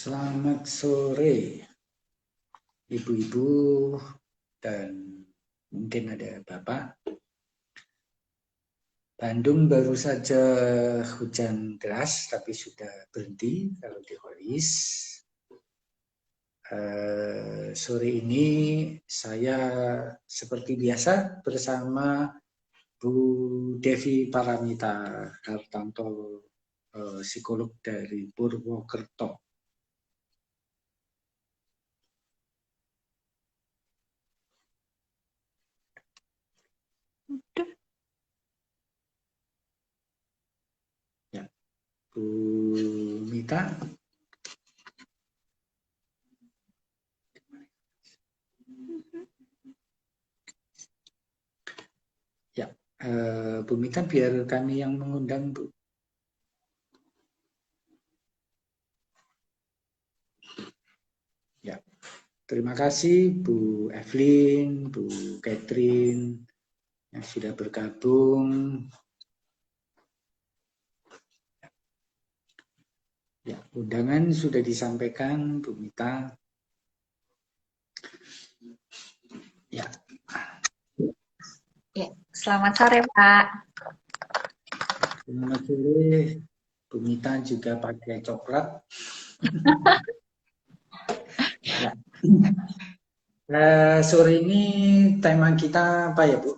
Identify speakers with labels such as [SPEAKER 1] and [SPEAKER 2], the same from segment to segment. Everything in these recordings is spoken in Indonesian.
[SPEAKER 1] Selamat sore, ibu-ibu dan mungkin ada bapak. Bandung baru saja hujan deras, tapi sudah berhenti kalau di Holis. Sore ini saya seperti biasa bersama Bu Devi Paramita Hartanto, psikolog dari Purwokerto. Ya, Bu Mita. Ya, Bu Mita biar kami yang mengundang, Bu. Ya, terima kasih Bu Evelyn, Bu Catherine yang sudah bergabung. Ya, undangan sudah disampaikan Bu Mita. Ya.
[SPEAKER 2] Ya, selamat sore Pak.
[SPEAKER 1] Selamat sore. Bu Mita juga pakai coklat. Ya. Sore ini tema kita apa ya, Bu?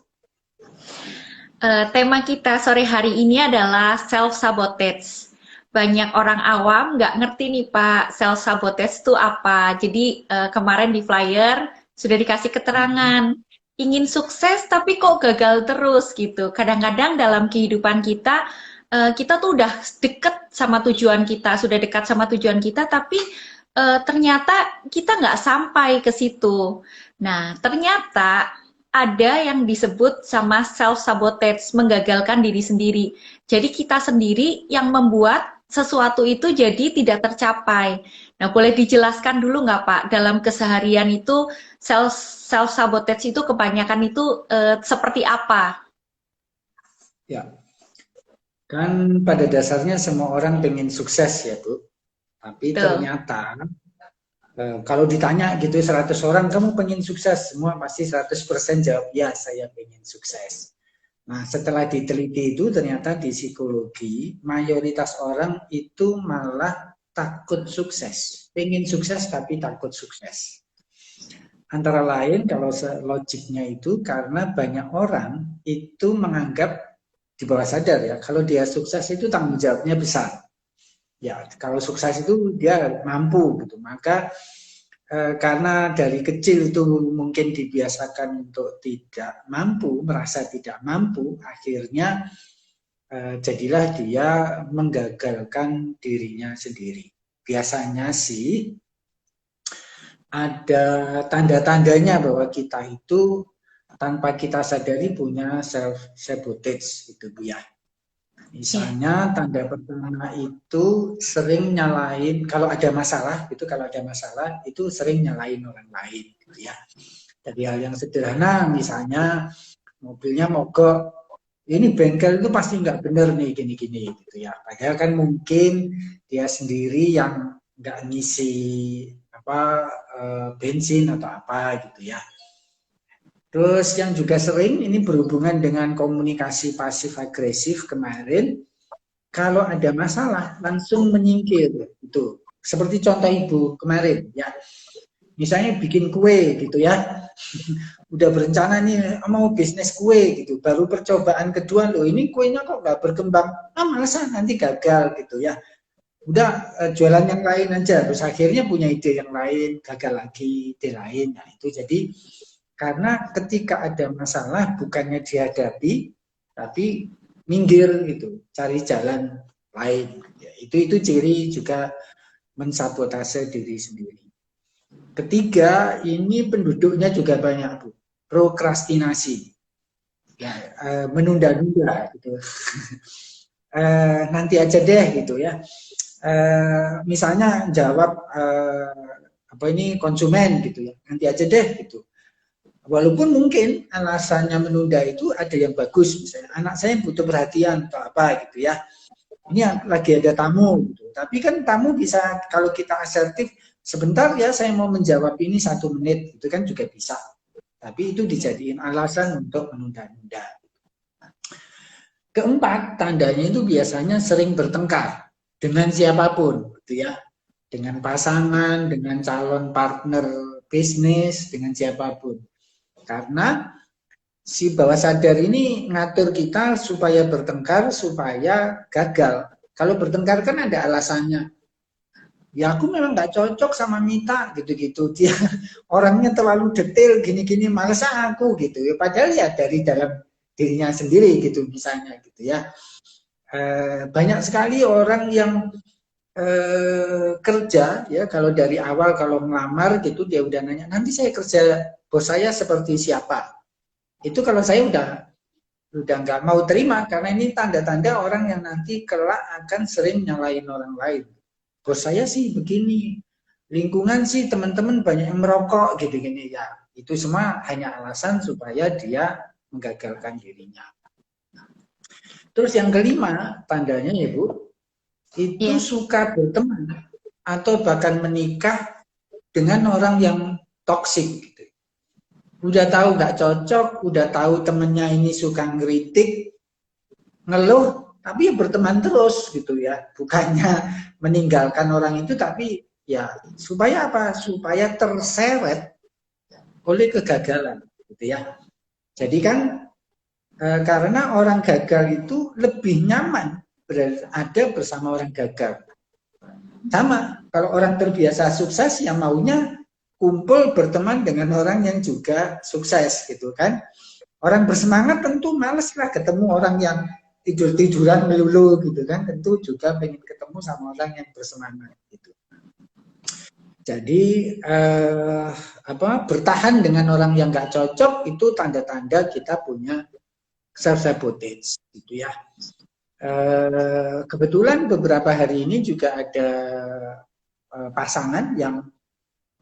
[SPEAKER 2] Tema kita sore hari ini adalah self-sabotage. Banyak orang awam nggak ngerti nih Pak, self-sabotage itu apa. Jadi kemarin di flyer sudah dikasih keterangan. Ingin sukses tapi kok gagal terus gitu. Kadang-kadang dalam kehidupan kita, kita tuh udah deket sama tujuan kita, sudah dekat sama tujuan kita, tapi ternyata kita nggak sampai ke situ. Nah, ternyata ada yang disebut sama self-sabotage, menggagalkan diri sendiri. Jadi kita sendiri yang membuat sesuatu itu jadi tidak tercapai. Nah, boleh dijelaskan dulu nggak Pak, dalam keseharian itu self-sabotage itu kebanyakan itu seperti apa?
[SPEAKER 1] Ya, kan pada dasarnya semua orang pengen sukses ya, Bu. Tapi
[SPEAKER 2] Tuh.
[SPEAKER 1] ternyata kalau ditanya gitu 100 orang, kamu pengen sukses? Semua pasti 100% jawab, ya saya pengen sukses. Nah, setelah diteliti itu ternyata di psikologi, mayoritas orang itu malah takut sukses. Pengen sukses tapi takut sukses. Antara lain kalau logiknya itu karena banyak orang itu menganggap di bawah sadar ya, kalau dia sukses itu tanggung jawabnya besar. Ya, kalau sukses itu dia mampu gitu. Maka karena dari kecil itu mungkin dibiasakan untuk tidak mampu, merasa tidak mampu, akhirnya jadilah dia menggagalkan dirinya sendiri. Biasanya sih ada tanda-tandanya bahwa kita itu tanpa kita sadari punya self sabotage gitu Bu ya. Misalnya tanda pertama itu sering nyalain, kalau ada masalah itu sering nyalain orang lain gitu ya. Dari hal yang sederhana misalnya mobilnya mogok, ini bengkel itu pasti nggak bener nih gini-gini gitu ya. Padahal kan mungkin dia sendiri yang nggak ngisi apa bensin atau apa gitu ya. Terus yang juga sering ini berhubungan dengan komunikasi pasif agresif kemarin, kalau ada masalah langsung menyingkir itu. Seperti contoh Ibu kemarin ya. Misalnya bikin kue gitu ya. Udah berencana nih mau bisnis kue gitu. Baru percobaan kedua loh, ini kuenya kok nggak berkembang. Masa nanti gagal gitu ya. Udah jualan yang lain aja. Terus akhirnya punya ide yang lain, gagal lagi ide lain. Nah, itu jadi karena ketika ada masalah bukannya dihadapi, tapi minggir gitu, cari jalan lain. Ya, itu ciri juga mensabotase diri sendiri. Ketiga, ini penduduknya juga banyak, Bu. Prokrastinasi. Ya, menunda-nunda gitu. Nanti aja deh gitu ya. Misalnya jawab apa ini konsumen gitu ya. Nanti aja deh gitu. Walaupun mungkin alasannya menunda itu ada yang bagus, misalnya anak saya butuh perhatian atau apa gitu ya. ini lagi ada tamu gitu. Tapi kan tamu bisa, kalau kita asertif, sebentar ya saya mau menjawab ini 1 menit, itu kan juga bisa. Tapi itu dijadiin alasan untuk menunda-nunda. Keempat, tandanya itu biasanya sering bertengkar dengan siapapun, gitu ya. Dengan pasangan, dengan calon partner bisnis, dengan siapapun. Karena si bawah sadar ini ngatur kita supaya bertengkar, supaya gagal. Kalau bertengkar kan ada alasannya. Ya aku memang nggak cocok sama Mita gitu-gitu. Dia orangnya terlalu detail gini-gini, masa aku gitu. Padahal ya dari dalam dirinya sendiri gitu misalnya gitu ya. Banyak sekali orang yang kerja ya, kalau dari awal kalau ngelamar gitu dia udah nanya, nanti saya kerja bos saya seperti siapa. Itu kalau saya udah nggak mau terima, karena ini tanda-tanda orang yang nanti kelak akan sering nyalain orang lain. Bos saya sih begini, lingkungan sih teman-teman banyak yang merokok gitu-gini ya. Itu semua hanya alasan supaya dia menggagalkan dirinya. Terus yang kelima tandanya ya Bu, itu suka berteman atau bahkan menikah dengan orang yang toksik. Gitu. Udah tahu nggak cocok, udah tahu temennya ini suka ngeritik, ngeluh, tapi ya berteman terus gitu ya. Bukannya meninggalkan orang itu, tapi ya supaya apa? Supaya terseret oleh kegagalan gitu ya. Jadi kan karena orang gagal itu lebih nyaman berada bersama orang gagal. Sama, kalau orang terbiasa sukses yang maunya kumpul berteman dengan orang yang juga sukses gitu kan. Orang bersemangat tentu males lah ketemu orang yang tidur-tiduran melulu gitu kan, tentu juga pengen ketemu sama orang yang bersemangat gitu. Jadi bertahan dengan orang yang nggak cocok itu tanda-tanda kita punya self sabotage gitu ya. Kebetulan beberapa hari ini juga ada pasangan yang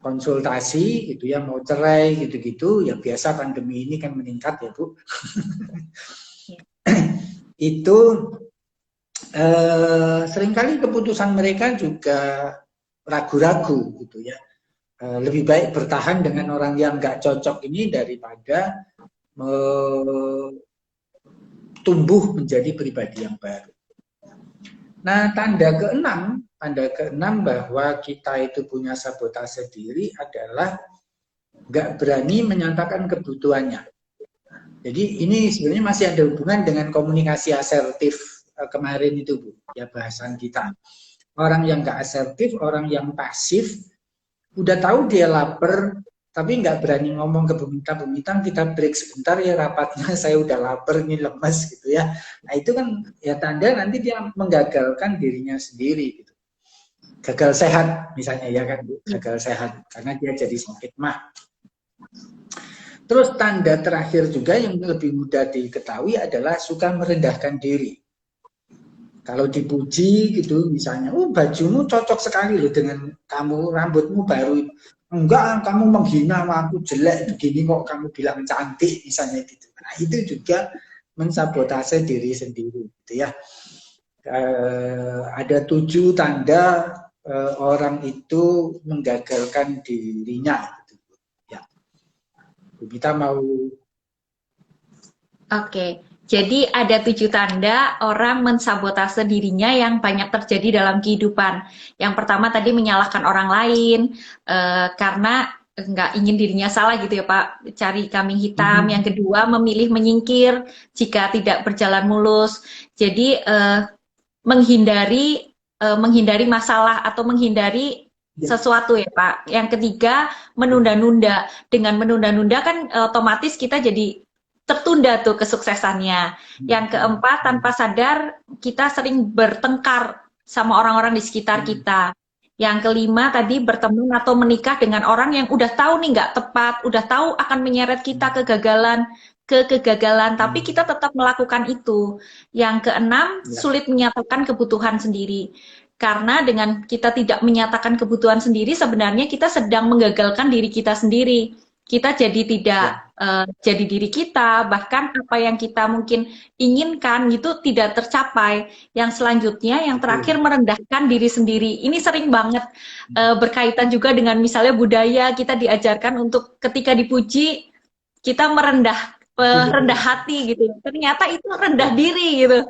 [SPEAKER 1] konsultasi gitu ya, mau cerai gitu-gitu, ya biasa pandemi ini kan meningkat ya Bu. Itu seringkali keputusan mereka juga ragu-ragu gitu ya. Lebih baik bertahan dengan orang yang nggak cocok ini daripada tumbuh menjadi pribadi yang baru. Nah, tanda keenam bahwa kita itu punya sabotase diri adalah nggak berani menyatakan kebutuhannya. Jadi ini sebenarnya masih ada hubungan dengan komunikasi asertif kemarin itu Bu, ya bahasan kita. Orang yang nggak asertif, orang yang pasif, udah tahu dia lapar, tapi nggak berani ngomong ke Bu Mita, kita break sebentar ya rapatnya, saya udah lapar, ini lemes gitu ya. Nah itu kan ya tanda nanti dia menggagalkan dirinya sendiri gitu. Gagal sehat misalnya ya kan Bu, gagal sehat karena dia jadi sakit mah. Terus tanda terakhir juga yang lebih mudah diketahui adalah suka merendahkan diri. Kalau dipuji gitu misalnya, oh bajumu cocok sekali loh dengan kamu, rambutmu baru. Enggak, kamu menghina aku jelek begini kok kamu bilang cantik misalnya gitu. Nah itu juga mensabotase diri sendiri gitu ya. Ada 7 tanda orang itu menggagalkan dirinya. Kita mau.
[SPEAKER 2] Oke, jadi ada 7 tanda orang mensabotase dirinya yang banyak terjadi dalam kehidupan. Yang pertama tadi menyalahkan orang lain karena nggak ingin dirinya salah gitu ya Pak, cari kambing hitam. Yang kedua memilih menyingkir jika tidak berjalan mulus. Jadi menghindari masalah atau menghindari sesuatu ya Pak. Yang ketiga menunda-nunda. Dengan menunda-nunda kan otomatis kita jadi tertunda tuh kesuksesannya. Yang keempat tanpa sadar kita sering bertengkar sama orang-orang di sekitar kita. Yang kelima tadi berteman atau menikah dengan orang yang udah tahu nih nggak tepat, udah tahu akan menyeret kita kegagalan, tapi kita tetap melakukan itu. Yang keenam sulit menyatakan kebutuhan sendiri. Karena dengan kita tidak menyatakan kebutuhan sendiri, sebenarnya kita sedang menggagalkan diri kita sendiri. kita jadi tidak jadi diri kita, bahkan apa yang kita mungkin inginkan itu tidak tercapai. Yang selanjutnya, yang terakhir merendahkan diri sendiri. Ini sering banget berkaitan juga dengan misalnya budaya kita diajarkan untuk ketika dipuji kita rendah hati gitu. Ternyata itu rendah diri gitu.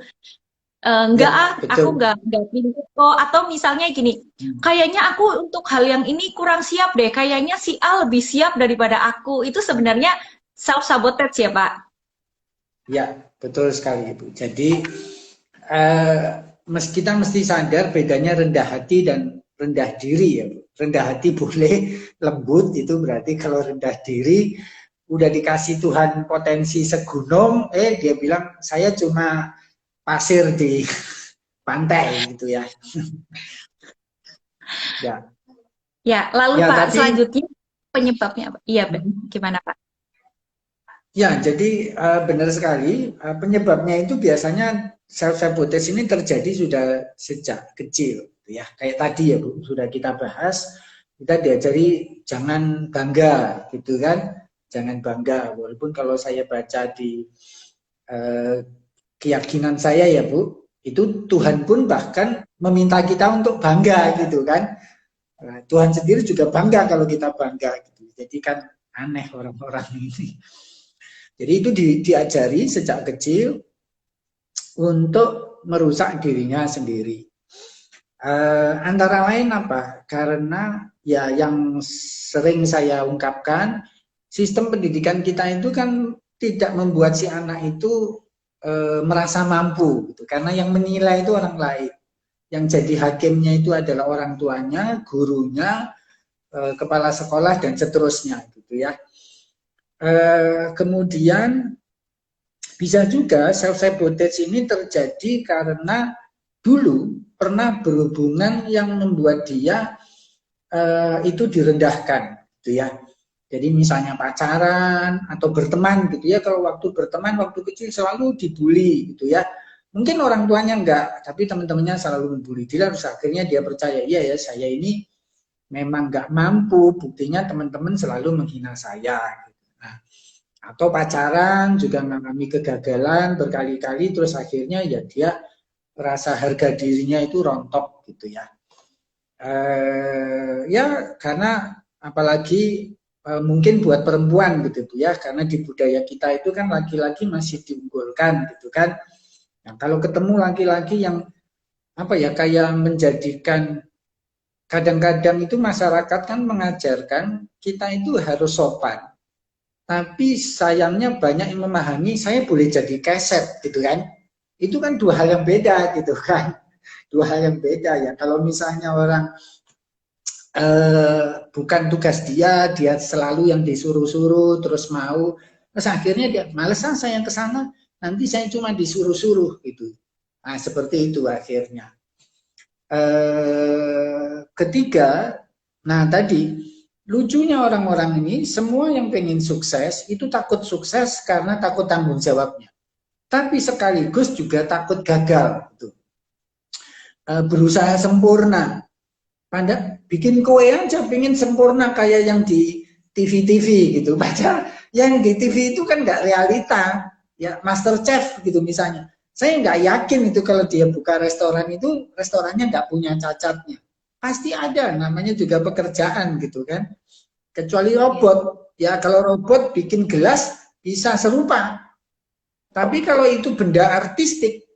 [SPEAKER 2] Enggak aku enggak pintu kok. Atau misalnya gini, kayaknya aku untuk hal yang ini kurang siap deh, kayaknya si A lebih siap daripada aku. Itu sebenarnya self sabotage ya Pak?
[SPEAKER 1] Ya, betul sekali Ibu. Jadi kita mesti sadar bedanya rendah hati dan rendah diri ya Bu. Rendah hati boleh lembut, itu berarti kalau rendah diri udah dikasih Tuhan potensi segunung, dia bilang saya cuma pasir di pantai gitu ya.
[SPEAKER 2] Ya. Ya, lalu ya, Pak, selanjutnya penyebabnya apa? Iya, gimana Pak?
[SPEAKER 1] Ya, jadi benar sekali. Penyebabnya itu biasanya self-sabotage ini terjadi sudah sejak kecil. Ya, kayak tadi ya Bu, sudah kita bahas, kita diajari jangan bangga gitu kan. Jangan bangga, walaupun kalau saya baca di keyakinan saya ya Bu, itu Tuhan pun bahkan meminta kita untuk bangga gitu kan. Tuhan sendiri juga bangga kalau kita bangga gitu. Jadi kan aneh orang-orang ini. Jadi itu diajari sejak kecil untuk merusak dirinya sendiri. Antara lain apa? Karena ya yang sering saya ungkapkan, sistem pendidikan kita itu kan tidak membuat si anak itu merasa mampu gitu. Karena yang menilai itu orang lain, yang jadi hakimnya itu adalah orang tuanya, gurunya, kepala sekolah dan seterusnya gitu ya. Kemudian bisa juga self sabotage ini terjadi karena dulu pernah berhubungan yang membuat dia itu direndahkan gitu ya. Jadi misalnya pacaran atau berteman gitu ya, kalau waktu berteman waktu kecil selalu dibully gitu ya. Mungkin orang tuanya enggak, tapi teman-temannya selalu membuli dia, terus akhirnya dia percaya, iya ya saya ini memang enggak mampu, buktinya teman-teman selalu menghina saya. Nah, atau pacaran juga mengalami kegagalan berkali-kali, terus akhirnya ya dia rasa harga dirinya itu rontok gitu ya. Ya karena apalagi mungkin buat perempuan gitu Bu ya, karena di budaya kita itu kan laki-laki masih diunggulkan gitu kan. Nah, kalau ketemu laki-laki yang apa ya kayak menjadikan, kadang-kadang itu masyarakat kan mengajarkan kita itu harus sopan. Tapi sayangnya banyak yang memahami saya boleh jadi keset gitu kan. Itu kan dua hal yang beda gitu kan. Dua hal yang beda ya. Kalau misalnya orang bukan tugas dia selalu yang disuruh-suruh terus mau, terus akhirnya dia males saya yang kesana, nanti saya cuma disuruh-suruh gitu. Nah seperti itu akhirnya. Ketiga, nah tadi lucunya orang-orang ini semua yang pengen sukses itu takut sukses karena takut tanggung jawabnya, tapi sekaligus juga takut gagal gitu. Berusaha sempurna. Pada bikin kue aja pengen sempurna kayak yang di TV-TV gitu. Padahal yang di TV itu kan nggak realita. Ya Master Chef gitu misalnya. Saya nggak yakin itu kalau dia buka restoran itu, restorannya nggak punya cacatnya. Pasti ada, namanya juga pekerjaan gitu kan. Kecuali robot. Ya kalau robot bikin gelas bisa serupa. Tapi kalau itu benda artistik,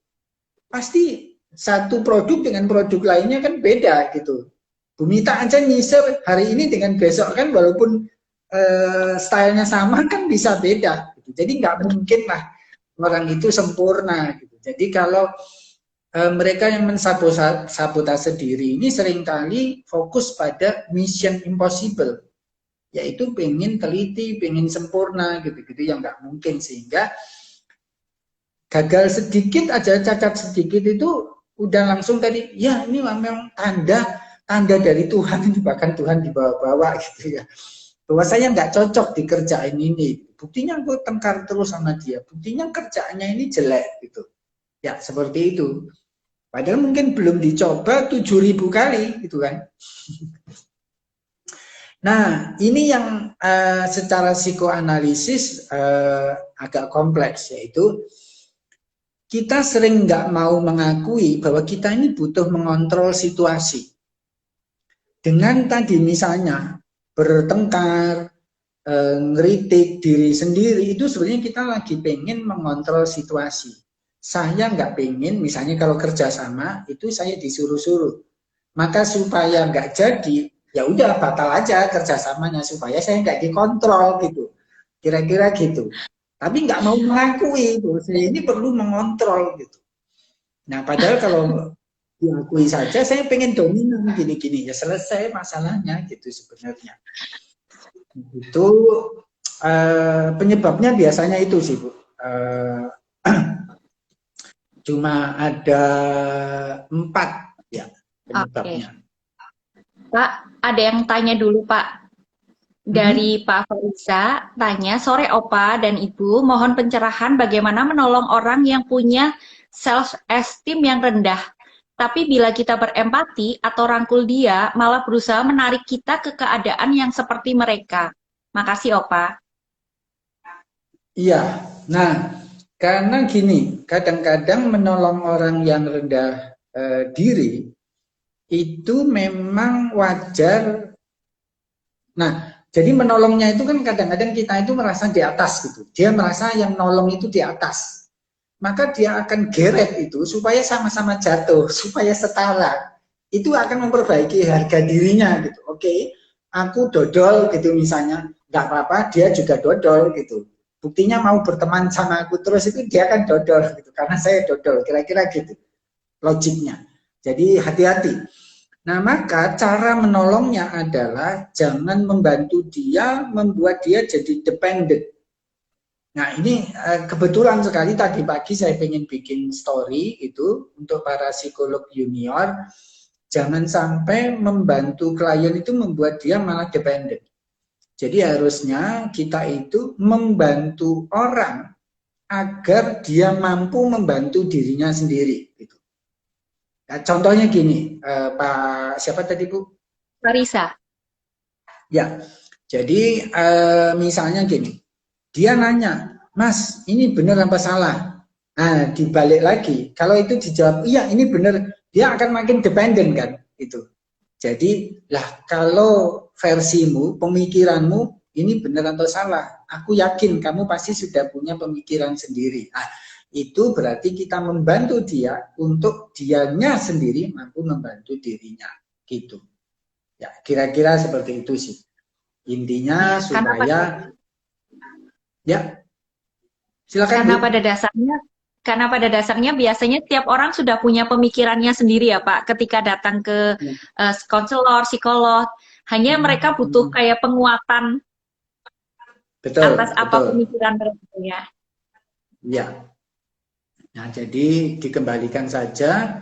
[SPEAKER 1] pasti satu produk dengan produk lainnya kan beda gitu. Bumita aja nyisir hari ini dengan besok kan walaupun stylenya sama kan bisa beda gitu. Jadi nggak mungkin lah orang itu sempurna gitu. Jadi kalau mereka yang mensabotase diri ini seringkali fokus pada mission impossible, yaitu pengen teliti, pengen sempurna gitu-gitu yang nggak mungkin, sehingga gagal sedikit aja, cacat sedikit itu udah langsung tadi ya ini memang tanda dari Tuhan ini, bahkan Tuhan dibawa-bawa gitu ya, bahwa saya nggak cocok di kerjaan ini, buktinya gue tengkar terus sama dia, buktinya kerjaannya ini jelek gitu ya, seperti itu. Padahal mungkin belum dicoba 7.000 kali gitu kan. Nah, ini yang secara psikoanalisis agak kompleks, yaitu kita sering nggak mau mengakui bahwa kita ini butuh mengontrol situasi. Dengan tadi misalnya bertengkar, ngeritik diri sendiri, itu sebenarnya kita lagi pengen mengontrol situasi. Saya nggak pengen, misalnya kalau kerjasama, itu saya disuruh-suruh. Maka supaya nggak jadi, ya udah batal aja kerjasamanya supaya saya nggak dikontrol gitu. Kira-kira gitu. Tapi nggak mau mengakui bahwa saya ini perlu mengontrol gitu. Nah, padahal kalau diakui saja, saya pengen dominan gini-gini, ya selesai masalahnya gitu sebenarnya. Itu penyebabnya biasanya itu sih, Bu. Cuma ada 4 ya penyebabnya.
[SPEAKER 2] Pak, ada yang tanya dulu Pak. Dari Pak Fariza, tanya, sore Opa dan Ibu, mohon pencerahan bagaimana menolong orang yang punya self-esteem yang rendah. Tapi bila kita berempati atau rangkul dia, malah berusaha menarik kita ke keadaan yang seperti mereka. Makasih Opa.
[SPEAKER 1] Iya, nah karena gini, kadang-kadang menolong orang yang rendah diri itu memang wajar. Nah, jadi menolongnya itu kan kadang-kadang kita itu merasa di atas gitu. Dia merasa yang nolong itu di atas. Maka dia akan geret itu supaya sama-sama jatuh, supaya setara. Itu akan memperbaiki harga dirinya gitu. Oke, aku dodol gitu misalnya, nggak apa-apa, dia juga dodol gitu. Buktinya mau berteman sama aku terus itu dia akan dodol gitu, karena saya dodol, kira-kira gitu logiknya. Jadi hati-hati. Nah, maka cara menolongnya adalah jangan membantu dia, membuat dia jadi dependent. Nah, ini kebetulan sekali tadi pagi saya pengen bikin story itu untuk para psikolog junior. Jangan sampai membantu klien itu membuat dia malah dependent. Jadi harusnya kita itu membantu orang agar dia mampu membantu dirinya sendiri. Gitu. Nah, contohnya gini, Pak siapa tadi Bu?
[SPEAKER 2] Farisa.
[SPEAKER 1] Ya, jadi misalnya gini, dia nanya, Mas, ini benar apa salah? Nah, dibalik lagi, kalau itu dijawab, iya ini benar, dia akan makin dependen kan, itu. Jadi, lah kalau versimu, pemikiranmu, ini benar atau salah? Aku yakin kamu pasti sudah punya pemikiran sendiri. Nah, itu berarti kita membantu dia untuk dianya sendiri mampu membantu dirinya, gitu. Ya, kira-kira seperti itu sih. Intinya supaya ya, silakan Bu.
[SPEAKER 2] Karena pada dasarnya biasanya tiap orang sudah punya pemikirannya sendiri ya Pak. Ketika datang ke konselor, psikolog, hanya mereka butuh kayak penguatan atas apa pemikiran mereka ya.
[SPEAKER 1] Ya. Nah, jadi dikembalikan saja.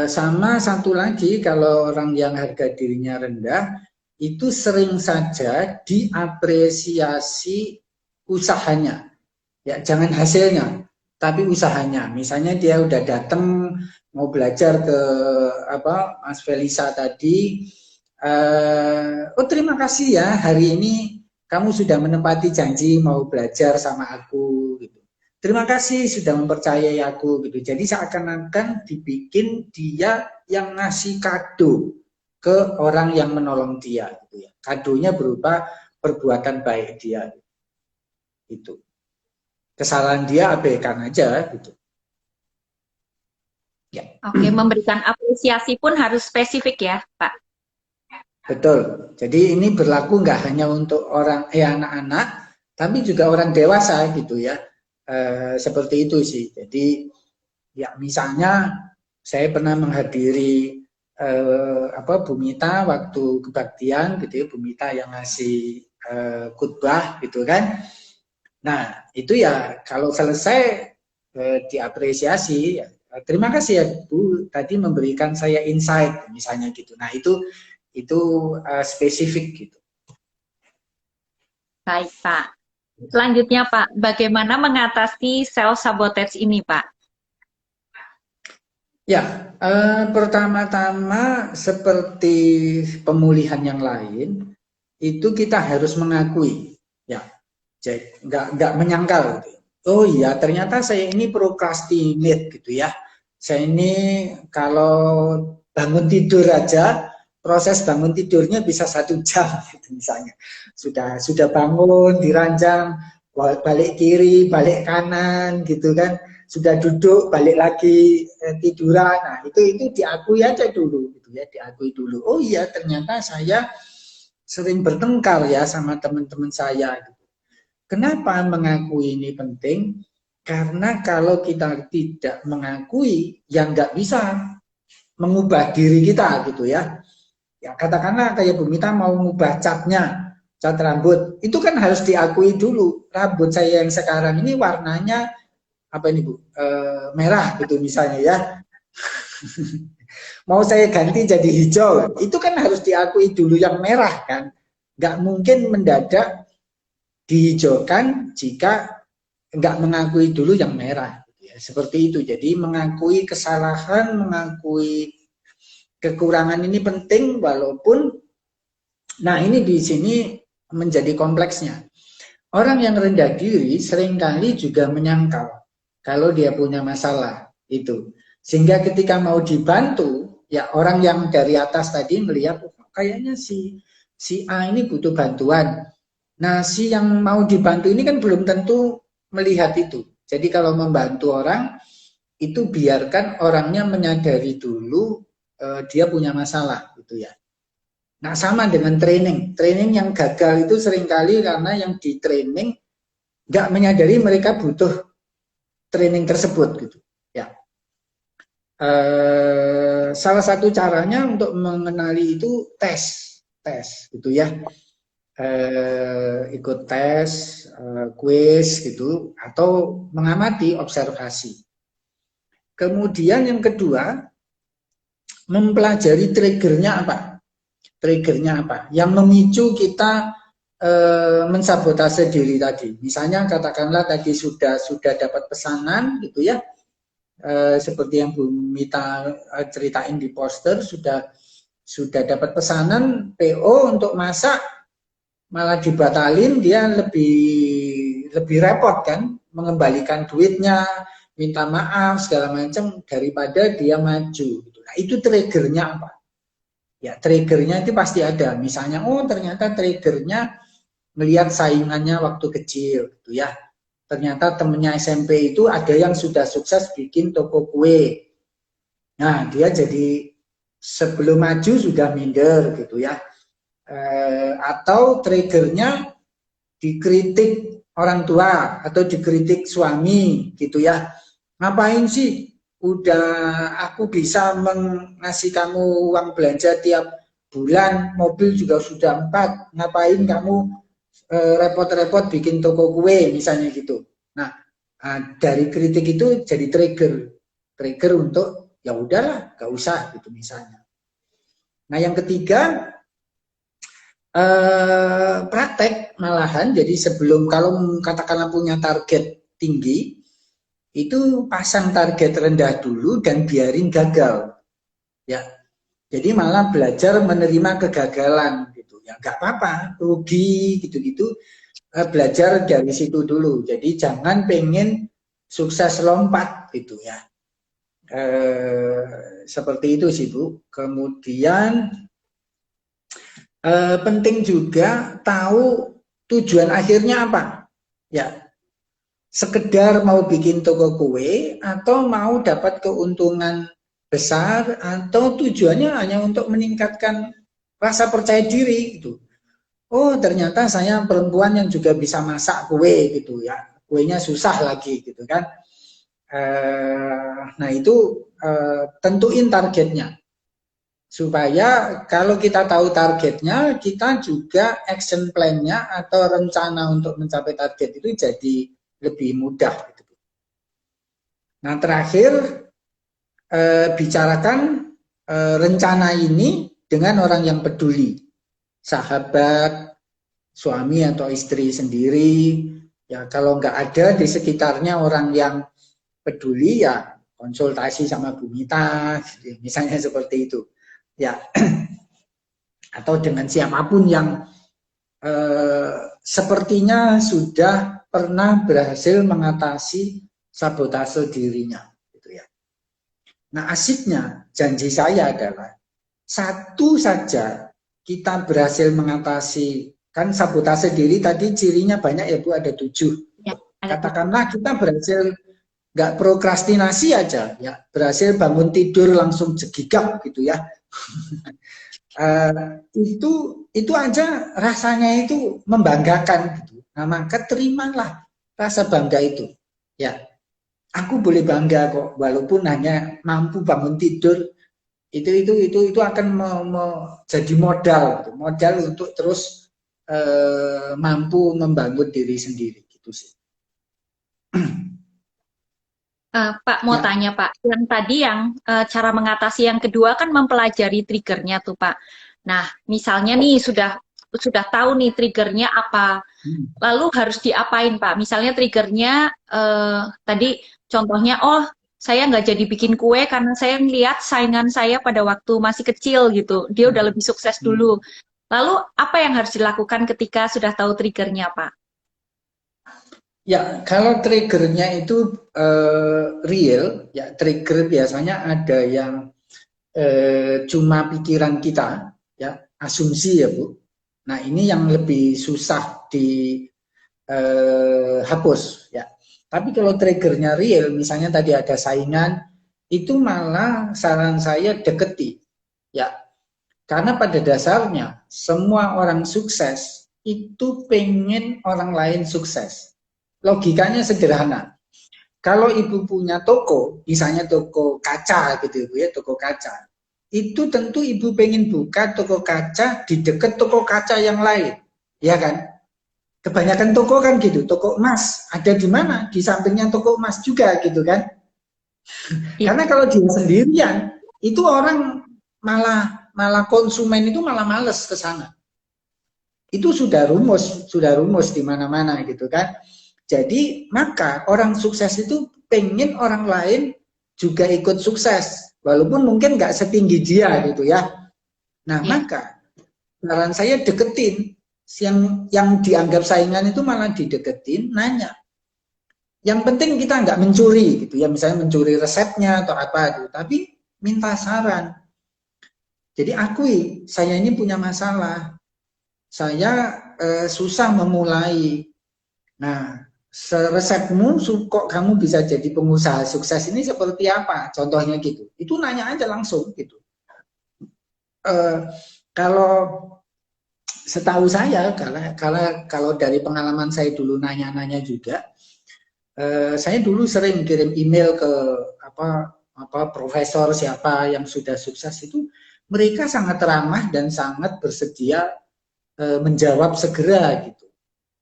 [SPEAKER 1] Sama satu lagi, kalau orang yang harga dirinya rendah, itu sering saja diapresiasi usahanya. Ya, jangan hasilnya, tapi usahanya. Misalnya dia udah datang mau belajar ke Mas Felisa tadi, oh terima kasih ya hari ini kamu sudah menepati janji mau belajar sama aku gitu. Terima kasih sudah mempercayai aku gitu. Jadi seakan-akan dibikin dia yang ngasih kado ke orang yang menolong dia gitu ya. Kadonya berupa perbuatan baik dia. Itu. Kesalahan dia abaikan aja gitu.
[SPEAKER 2] Ya. Oke, memberikan apresiasi pun harus spesifik ya, Pak.
[SPEAKER 1] Betul. Jadi ini berlaku nggak hanya untuk orang anak-anak, tapi juga orang dewasa gitu ya. Seperti itu sih. Jadi ya misalnya saya pernah menghadiri Bu Mita waktu kebaktian gitu ya, Bu Mita yang ngasih khutbah gitu kan. Nah itu ya kalau selesai diapresiasi, ya, terima kasih ya Bu tadi memberikan saya insight misalnya gitu. Nah itu spesifik gitu.
[SPEAKER 2] Baik Pak. Selanjutnya Pak, bagaimana mengatasi self sabotage ini Pak?
[SPEAKER 1] Ya, pertama-tama seperti pemulihan yang lain, itu kita harus mengakui, ya, nggak menyangkal gitu. Oh iya, ternyata saya ini procrastinate gitu ya. Saya ini kalau bangun tidur aja, proses bangun tidurnya bisa 1 jam gitu misalnya. Sudah bangun, diranjang, balik kiri, balik kanan gitu kan. Sudah duduk, balik lagi tiduran. Nah, itu diakui aja dulu gitu ya, diakui dulu. Oh iya, ternyata saya sering bertengkar ya sama teman-teman saya gitu. Kenapa mengakui ini penting? Karena kalau kita tidak mengakui, ya nggak bisa mengubah diri kita gitu ya. Ya katakanlah kayak Bu Mita mau mengubah catnya, cat rambut, itu kan harus diakui dulu. Rambut saya yang sekarang ini warnanya apa ini Bu? Merah gitu misalnya ya. Mau saya ganti jadi hijau, itu kan harus diakui dulu yang merah kan. Nggak mungkin mendadak dihijaukan jika nggak mengakui dulu yang merah. Seperti itu. Jadi mengakui kesalahan, mengakui kekurangan ini penting walaupun, nah ini di sini menjadi kompleksnya. Orang yang rendah diri seringkali juga menyangkal kalau dia punya masalah itu. Sehingga ketika mau dibantu, ya orang yang dari atas tadi melihat oh, kayaknya si A ini butuh bantuan. Nah, si yang mau dibantu ini kan belum tentu melihat itu. Jadi kalau membantu orang, itu biarkan orangnya menyadari dulu dia punya masalah gitu ya. Nah, sama dengan training. Training yang gagal itu seringkali karena yang di training nggak menyadari mereka butuh training tersebut gitu. Ya. Salah satu caranya untuk mengenali itu tes gitu ya. Ikut tes, kuis gitu, atau mengamati observasi. Kemudian yang kedua, mempelajari triggernya apa? Triggernya apa? Yang memicu kita mensabotase diri tadi. Misalnya katakanlah tadi sudah dapat pesanan gitu ya, seperti yang Bu Mita ceritain di poster, sudah dapat pesanan PO untuk masak, malah dibatalin, dia lebih repot kan mengembalikan duitnya, minta maaf segala macam daripada dia maju. Nah, itu triggernya apa? Ya triggernya itu pasti ada. Misalnya, oh ternyata triggernya melihat saingannya waktu kecil, gitu ya. Ternyata temennya SMP itu ada yang sudah sukses bikin toko kue. Nah, dia jadi sebelum maju sudah minder, gitu ya. Atau triggernya dikritik orang tua atau dikritik suami gitu ya, ngapain sih udah aku bisa mengasih kamu uang belanja tiap bulan, mobil juga sudah 4, ngapain kamu repot-repot bikin toko kue misalnya gitu. Nah, dari kritik itu jadi trigger untuk ya udahlah gak usah gitu misalnya. Nah yang ketiga, praktek malahan. Jadi sebelum, kalau katakanlah punya target tinggi, itu pasang target rendah dulu dan biarin gagal ya. Jadi malah belajar menerima kegagalan gitu ya, nggak apa-apa rugi gitu-gitu, belajar dari situ dulu. Jadi jangan pengen sukses lompat gitu ya. Seperti itu sih Bu. Kemudian penting juga tahu tujuan akhirnya apa. Ya, sekedar mau bikin toko kue atau mau dapat keuntungan besar atau tujuannya hanya untuk meningkatkan rasa percaya diri gitu. Oh, ternyata saya perempuan yang juga bisa masak kue gitu ya. Kuenya susah lagi gitu kan. Nah, itu tentuin targetnya. Supaya kalau kita tahu targetnya, kita juga action plan-nya atau rencana untuk mencapai target itu jadi lebih mudah. Nah terakhir, bicarakan rencana ini dengan orang yang peduli, sahabat, suami atau istri sendiri. Ya kalau nggak ada di sekitarnya orang yang peduli, ya konsultasi sama Bu Mita, misalnya seperti itu. Ya, atau dengan siapapun yang sepertinya sudah pernah berhasil mengatasi sabotase dirinya, gitu ya. Nah, asiknya janji saya adalah satu saja kita berhasil mengatasi, kan sabotase diri tadi cirinya banyak ya Bu, ada 7.
[SPEAKER 2] Ya, ada 7.
[SPEAKER 1] Katakanlah kita berhasil nggak prokrastinasi aja, ya berhasil bangun tidur langsung jegigap gitu ya. Itu aja rasanya itu membanggakan gitu. Nah, maka terimalah rasa bangga itu. Ya, aku boleh bangga kok walaupun hanya mampu bangun tidur. Itu akan jadi modal gitu. Modal untuk terus mampu membangun diri sendiri gitu sih.
[SPEAKER 2] Pak mau tanya Pak, yang tadi yang cara mengatasi yang kedua kan mempelajari triggernya tuh Pak. Nah, misalnya nih sudah tahu nih triggernya apa, lalu harus diapain Pak? Misalnya triggernya tadi contohnya, oh saya nggak jadi bikin kue karena saya ngeliat saingan saya pada waktu masih kecil gitu, dia udah lebih sukses dulu. Lalu apa yang harus dilakukan ketika sudah tahu triggernya Pak?
[SPEAKER 1] Ya, kalau triggernya itu real, ya trigger biasanya ada yang cuma pikiran kita, ya asumsi ya Bu. Nah ini yang lebih susah dihapus, ya. Tapi kalau triggernya real, misalnya tadi ada saingan, itu malah saran saya deketi, ya. Karena pada dasarnya semua orang sukses itu pengen orang lain sukses. Logikanya sederhana. Kalau ibu punya toko, misalnya toko kaca gitu ya, toko kaca, itu tentu ibu pengen buka toko kaca di dekat toko kaca yang lain, ya kan? Kebanyakan toko kan gitu, toko emas ada di mana? Di sampingnya toko emas juga gitu kan? Karena kalau dia sendirian, itu orang malah konsumen itu malah males ke sana. Itu sudah rumus di mana-mana gitu kan? Jadi maka orang sukses itu pengen orang lain juga ikut sukses, walaupun mungkin nggak setinggi dia gitu ya. Nah maka saran saya deketin yang dianggap saingan itu malah dideketin, nanya. Yang penting kita nggak mencuri gitu ya, misalnya mencuri resepnya atau apa gitu, tapi minta saran. Jadi akui saya ini punya masalah, saya susah memulai. Nah, resepmu kok kamu bisa jadi pengusaha sukses ini seperti apa? Contohnya gitu. Itu nanya aja langsung gitu. Kalau setahu saya, kalau dari pengalaman saya dulu nanya-nanya juga, saya dulu sering kirim email ke profesor siapa yang sudah sukses itu, mereka sangat ramah dan sangat bersedia menjawab segera gitu.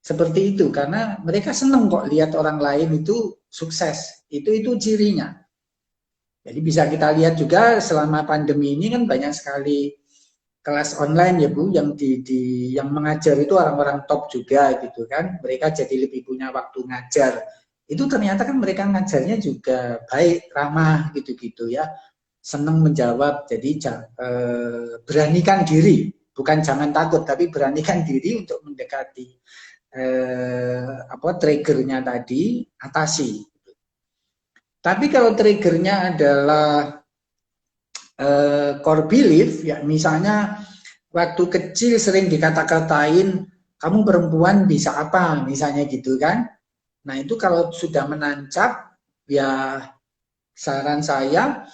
[SPEAKER 1] Seperti itu, karena mereka seneng kok lihat orang lain itu sukses. Itu cirinya. Jadi bisa kita lihat juga selama pandemi ini kan banyak sekali kelas online ya Bu, yang yang mengajar itu orang-orang top juga gitu kan. Mereka jadi lebih punya waktu ngajar. Itu ternyata kan mereka ngajarnya juga baik, ramah gitu-gitu ya. Seneng menjawab, jadi beranikan diri. Bukan jangan takut, tapi beranikan diri untuk mendekati triggernya tadi, atasi. Tapi kalau triggernya adalah core belief, ya misalnya waktu kecil sering dikata-katain kamu perempuan bisa apa, misalnya gitu kan. Nah itu kalau sudah menancap, ya saran saya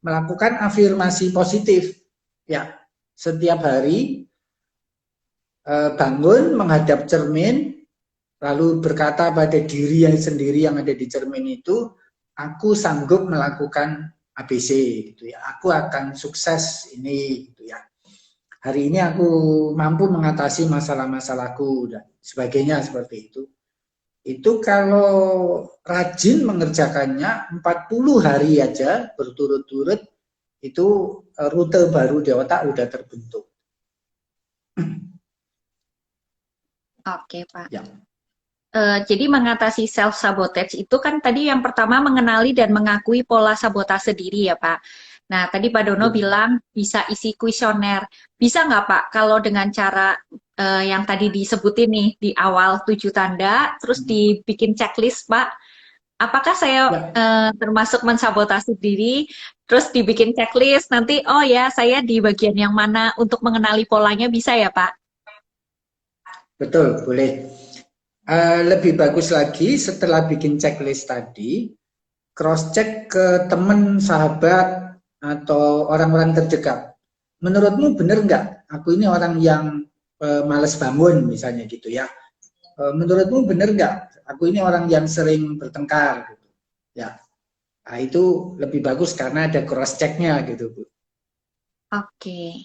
[SPEAKER 1] melakukan afirmasi positif. Ya, setiap hari bangun menghadap cermin, lalu berkata pada diri yang sendiri yang ada di cermin itu, aku sanggup melakukan ABC gitu ya. Aku akan sukses ini gitu ya. Hari ini aku mampu mengatasi masalah-masalahku dan sebagainya seperti itu. Itu kalau rajin mengerjakannya 40 hari aja berturut-turut, itu rute baru di otak udah terbentuk.
[SPEAKER 2] Oke, Pak.
[SPEAKER 1] Ya.
[SPEAKER 2] Jadi mengatasi self-sabotage itu kan tadi yang pertama mengenali dan mengakui pola sabotase diri ya Pak. Nah tadi Pak Dono bilang bisa isi kuesioner. Bisa nggak Pak kalau dengan cara yang tadi disebutin nih di awal 7 tanda, terus dibikin checklist, Pak. Apakah saya
[SPEAKER 1] Ya,
[SPEAKER 2] termasuk mensabotase diri, terus dibikin checklist, nanti oh ya saya di bagian yang mana untuk mengenali polanya bisa ya Pak?
[SPEAKER 1] betul, boleh. Lebih bagus lagi setelah bikin checklist tadi, cross check ke teman, sahabat, atau orang-orang terdekat. Menurutmu benar nggak? Aku ini orang yang males bangun, misalnya gitu ya. Menurutmu benar nggak? Aku ini orang yang sering bertengkar, gitu. Ya, nah, itu lebih bagus karena ada cross checknya gitu, Bu.
[SPEAKER 2] Oke.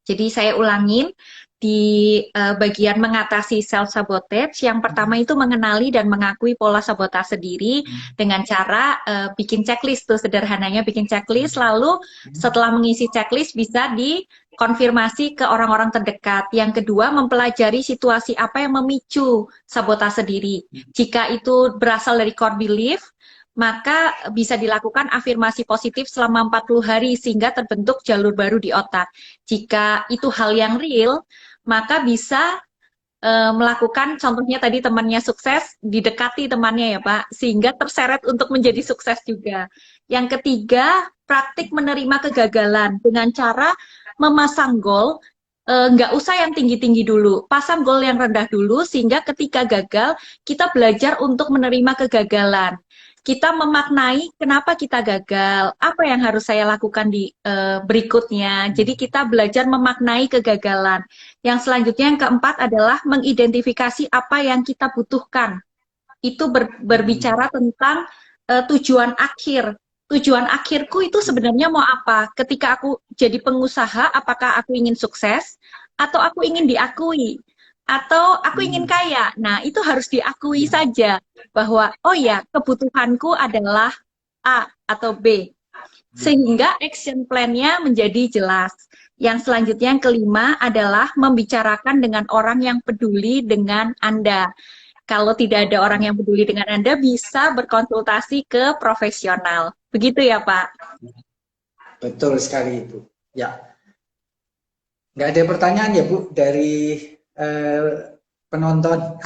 [SPEAKER 2] Jadi saya ulangin di bagian mengatasi self sabotage. Yang pertama itu mengenali dan mengakui pola sabotase diri dengan cara bikin checklist tuh sederhananya bikin checklist. Lalu setelah mengisi checklist bisa dikonfirmasi ke orang-orang terdekat. Yang kedua mempelajari situasi apa yang memicu sabotase diri. Jika itu berasal dari core belief, maka bisa dilakukan afirmasi positif selama 40 hari sehingga terbentuk jalur baru di otak. Jika itu hal yang real, maka bisa melakukan contohnya tadi temannya sukses, didekati temannya ya Pak, sehingga terseret untuk menjadi sukses juga. Yang ketiga, praktik menerima kegagalan dengan cara memasang goal, nggak usah yang tinggi-tinggi dulu, pasang goal yang rendah dulu, sehingga ketika gagal, kita belajar untuk menerima kegagalan. Kita memaknai kenapa kita gagal, apa yang harus saya lakukan di berikutnya. Jadi kita belajar memaknai kegagalan. Yang selanjutnya yang keempat adalah mengidentifikasi apa yang kita butuhkan. Itu berbicara tentang tujuan akhir. Tujuan akhirku itu sebenarnya mau apa? Ketika aku jadi pengusaha, apakah aku ingin sukses atau aku ingin diakui? Atau aku ingin kaya? Nah, itu harus diakui saja bahwa oh ya, kebutuhanku adalah A atau B. Sehingga action plan-nya menjadi jelas. Yang selanjutnya yang kelima adalah membicarakan dengan orang yang peduli dengan Anda. Kalau tidak ada orang yang peduli dengan Anda, bisa berkonsultasi ke profesional. Begitu ya, Pak?
[SPEAKER 1] Betul sekali, Bu. Ya, nggak ada pertanyaan ya, Bu, dari eh, penonton.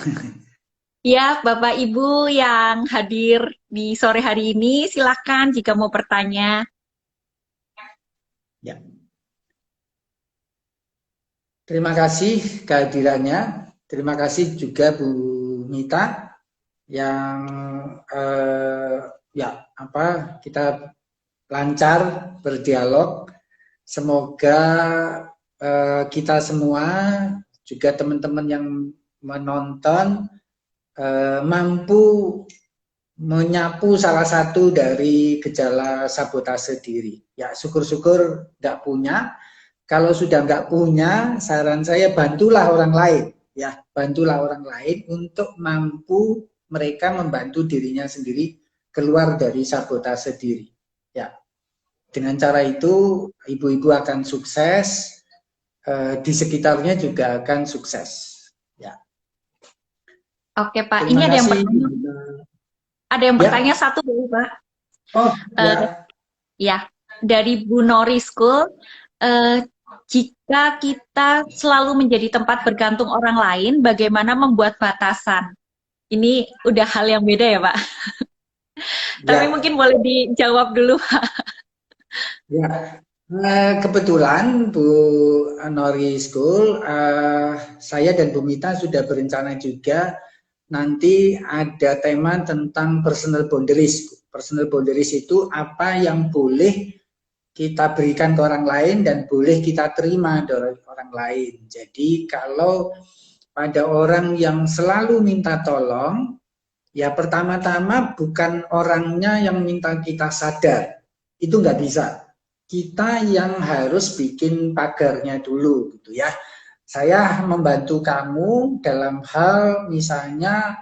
[SPEAKER 2] Ya, Bapak Ibu yang hadir di sore hari ini, silakan jika mau bertanya.
[SPEAKER 1] Ya, terima kasih kehadirannya. Terima kasih juga Bu Mita yang eh, ya apa kita lancar berdialog. Semoga kita semua juga teman-teman yang menonton mampu menyapu salah satu dari gejala sabotase diri. Ya, syukur-syukur nggak punya. Kalau sudah nggak punya, saran saya bantulah orang lain. Ya, bantulah orang lain untuk mampu mereka membantu dirinya sendiri keluar dari sabotase diri. Ya, dengan cara itu ibu-ibu akan sukses, di sekitarnya juga akan sukses. Ya,
[SPEAKER 2] Oke, Pak. Ini
[SPEAKER 1] terima
[SPEAKER 2] ada yang
[SPEAKER 1] kasih.
[SPEAKER 2] bertanya. Ada yang bertanya
[SPEAKER 1] Ya,
[SPEAKER 2] satu dulu, Pak.
[SPEAKER 1] oh
[SPEAKER 2] Eh,
[SPEAKER 1] ya.
[SPEAKER 2] ya, dari Bu Nori School. Eh, jika kita selalu menjadi tempat bergantung orang lain, bagaimana membuat batasan? Ini udah hal yang beda ya, Pak. Tapi
[SPEAKER 1] Ya,
[SPEAKER 2] mungkin boleh dijawab dulu.
[SPEAKER 1] ya. Kebetulan Bu Nori School, saya dan Bu Mita sudah berencana juga nanti ada tema tentang personal boundaries. Personal boundaries itu apa yang boleh kita berikan ke orang lain dan boleh kita terima dari orang lain. Jadi kalau pada orang yang selalu minta tolong, ya pertama-tama bukan orangnya yang minta kita sadar, itu nggak bisa. Kita yang harus bikin pagarnya dulu, gitu ya. Saya membantu kamu dalam hal misalnya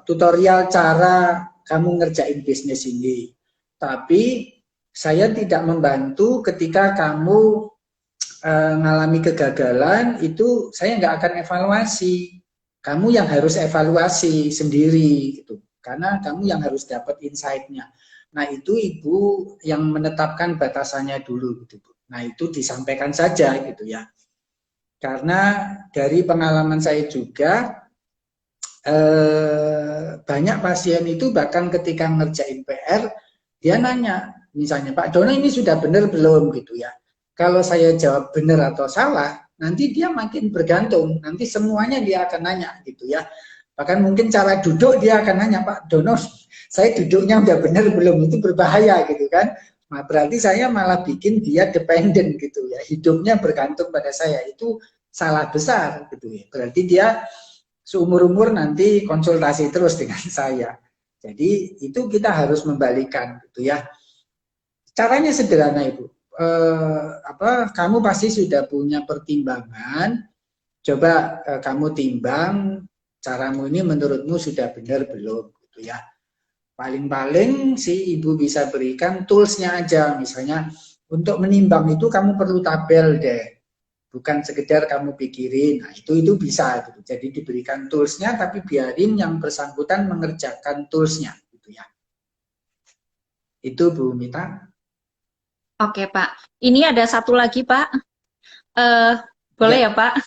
[SPEAKER 1] tutorial cara kamu ngerjain bisnis ini. Tapi saya tidak membantu ketika kamu mengalami kegagalan, itu saya nggak akan evaluasi. Kamu yang harus evaluasi sendiri gitu. Karena kamu yang harus dapat insight-nya. Nah, itu ibu yang menetapkan batasannya dulu gitu. Nah, itu disampaikan saja gitu ya. Karena dari pengalaman saya juga, banyak pasien itu bahkan ketika ngerjain PR, dia nanya, misalnya, Pak Dono ini sudah benar belum gitu ya. Kalau saya jawab benar atau salah, nanti dia makin bergantung, nanti semuanya dia akan nanya gitu ya. Bahkan mungkin cara duduk dia akan nanya, Pak Dono, saya duduknya udah benar belum, itu berbahaya gitu kan. Nah, berarti saya malah bikin dia dependen gitu ya, hidupnya bergantung pada saya, itu salah besar gitu ya. Berarti dia seumur-umur nanti konsultasi terus dengan saya. Jadi itu kita harus membalikan gitu ya. Caranya sederhana Ibu. Kamu pasti sudah punya pertimbangan. Coba kamu timbang caramu ini menurutmu sudah benar belum gitu ya. Paling-paling si Ibu bisa berikan toolsnya aja. Misalnya untuk menimbang itu kamu perlu tabel deh. Bukan sekedar kamu pikirin. Nah, itu bisa gitu. Jadi diberikan toolsnya tapi biarin yang bersangkutan mengerjakan toolsnya gitu ya. Itu Bu Mita.
[SPEAKER 2] Oke, Pak. Ini ada satu lagi, Pak. Boleh ya, Pak?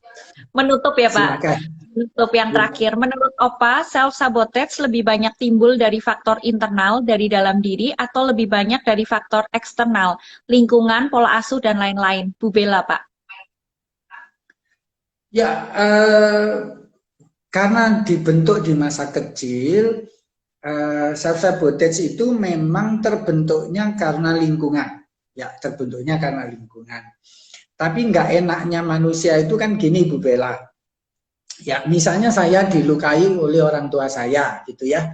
[SPEAKER 2] Menutup ya, Pak?
[SPEAKER 1] Silakan.
[SPEAKER 2] Menutup yang terakhir. Menurut Opa, self-sabotage lebih banyak timbul dari faktor internal, dari dalam diri, atau lebih banyak dari faktor eksternal, lingkungan, pola asuh, dan lain-lain? Bu Bella, Pak.
[SPEAKER 1] Ya, karena dibentuk di masa kecil, self-sabotage itu memang terbentuknya karena lingkungan. Ya, terbentuknya karena lingkungan. Tapi nggak enaknya manusia itu kan gini Bu Bella. Ya, misalnya saya dilukai oleh orang tua saya gitu ya.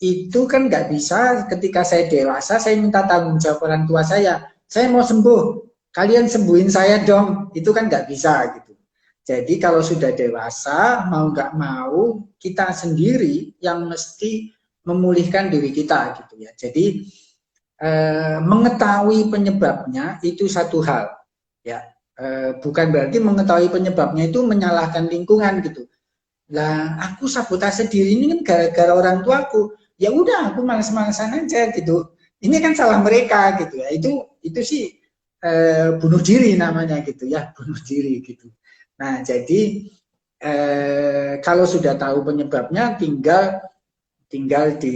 [SPEAKER 1] Itu kan nggak bisa ketika saya dewasa saya minta tanggung jawab orang tua saya. Saya mau sembuh, kalian sembuhin saya dong. Itu kan nggak bisa gitu. Jadi kalau sudah dewasa, mau nggak mau, kita sendiri yang mesti memulihkan diri kita gitu ya. Jadi mengetahui penyebabnya itu satu hal, ya. Bukan berarti mengetahui penyebabnya itu menyalahkan lingkungan gitu. Lah, aku sabotase diri ini kan gara-gara orang tuaku. Ya udah, aku malas-malasan aja gitu. Ini kan salah mereka gitu ya. Itu sih bunuh diri namanya gitu ya, bunuh diri gitu. Nah, jadi kalau sudah tahu penyebabnya, tinggal di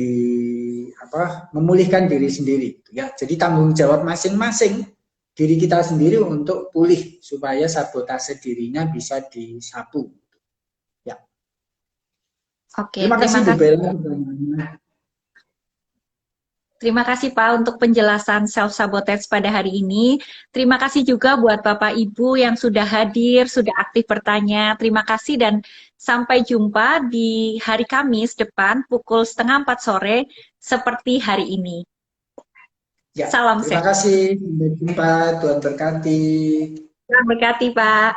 [SPEAKER 1] memulihkan diri sendiri gitu ya. Jadi tanggung jawab masing-masing diri kita sendiri untuk pulih supaya sabotase dirinya bisa disapu. Ya.
[SPEAKER 2] Oke,
[SPEAKER 1] Terima kasih Bu Bella.
[SPEAKER 2] Terima kasih Pak untuk penjelasan self-sabotage pada hari ini. Terima kasih juga buat Bapak Ibu yang sudah hadir, sudah aktif bertanya. Terima kasih dan sampai jumpa di hari Kamis depan pukul 3:30 sore seperti hari ini.
[SPEAKER 1] Ya,
[SPEAKER 2] Salam
[SPEAKER 1] terima
[SPEAKER 2] sehat.
[SPEAKER 1] kasih. Sampai jumpa. Tuhan berkati.
[SPEAKER 2] Tuhan berkati Pak.